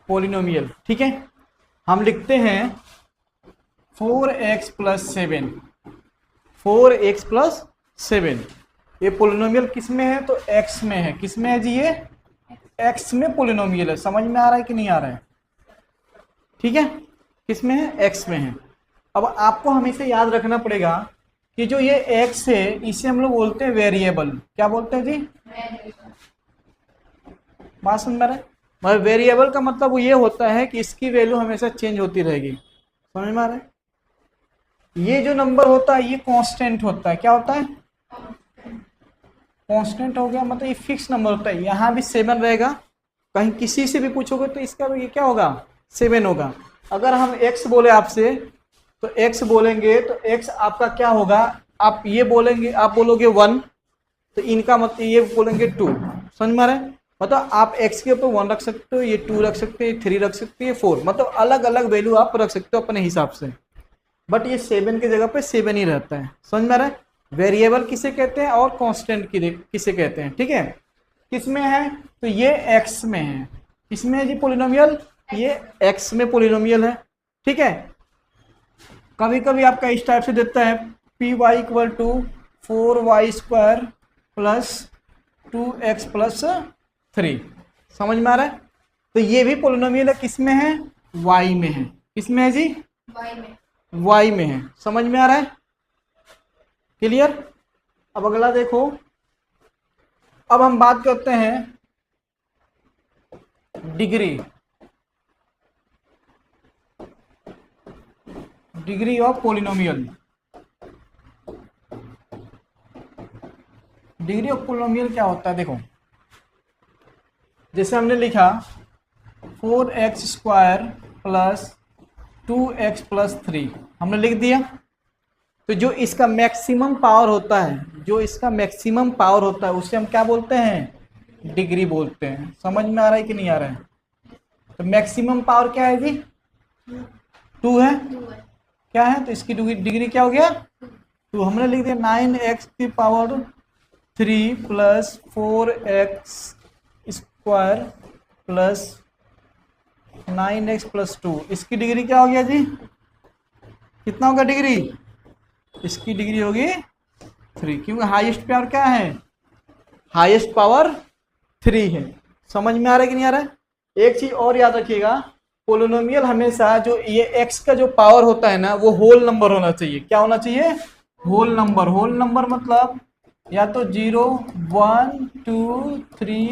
Polynomial. ठीक है, हम लिखते हैं 4x प्लस 7, 4x प्लस 7। ये पोलिनोमियल किस में है? तो x में है। किस में है जी? ये x में पोलिनोमियल है। समझ में आ रहा है कि नहीं आ रहा है? ठीक है, किस में है? x में है। अब आपको हमेशा याद रखना पड़ेगा कि जो ये x है इसे हम लोग बोलते हैं वेरिएबल। क्या बोलते हैं जी? बात समझ में आ रहा है? मगर वेरिएबल का मतलब ये होता है कि इसकी वैल्यू हमेशा चेंज होती रहेगी। समझ में आ रहा है? ये जो नंबर होता है ये कांस्टेंट होता है। क्या होता है? कांस्टेंट हो गया, मतलब ये फिक्स नंबर होता है। यहाँ भी 7 रहेगा, कहीं किसी से भी पूछोगे तो इसका ये क्या होगा? 7 होगा। अगर हम x बोले आपसे तो x बोलेंगे तो x आपका क्या होगा? आप ये बोलेंगे, आप बोलोगे 1, तो इनका मतलब ये बोलेंगे 2। समझ में आ रहा है? मतलब आप x के ऊपर 1 रख सकते हो, ये 2 रख सकते हैं, 3 रख सकते हैं, 4, मतलब अलग अलग वैल्यू आप रख सकते हो अपने हिसाब से। बट ये 7 की जगह पे 7 ही रहता है। समझ में आ रहा है? वेरिएबल किसे कहते हैं और कांस्टेंट किसे कहते हैं? ठीक है, किस में है? तो ये x में है। किसमें है जी पोलिनोमियल? ये x में पोलिनोमियल है। ठीक है, कभी कभी आपका इस टाइप से देता है P Y equal to 4y square plus 2x plus 3। समझ में आ रहा है? तो ये भी पोलिनोमियल है। किस में है? y में है। किस में है जी? y में है। समझ में आ रहा है? क्लियर? अब अगला देखो, अब हम बात करते हैं degree of polynomial. Degree of polynomial क्या होता है? देखो, जैसे हमने लिखा 4x square plus 2x plus 3, हमने लिख दिया। तो जो इसका मैक्सिमम पावर होता है, जो इसका मैक्सिमम पावर होता है उसे हम क्या बोलते हैं? डिग्री बोलते हैं। समझ में आ रहा है कि नहीं आ रहा है? तो मैक्सिमम पावर क्या है जी? 2 है। क्या है? तो इसकी डिग्री क्या हो गया? 2। हमने लिख दिया 9x की power 3 plus 4x square plus 9x plus 2। इसकी डिग्री क्या हो गया जी? कितना होगा डिग्री? इसकी डिग्री होगी 3, क्योंकि हाईएस्ट पावर क्या है? हाईएस्ट पावर 3 है। समझ में आ रहा है कि नहीं आ रहा है? एक चीज और याद रखिएगा, पोलिनोमियल हमेशा जो ये x का जो पावर होता है ना वो होल नंबर होना चाहिए। क्या होना चाहिए? Whole number. होल नंबर मतलब या तो 0, 1, 2, 3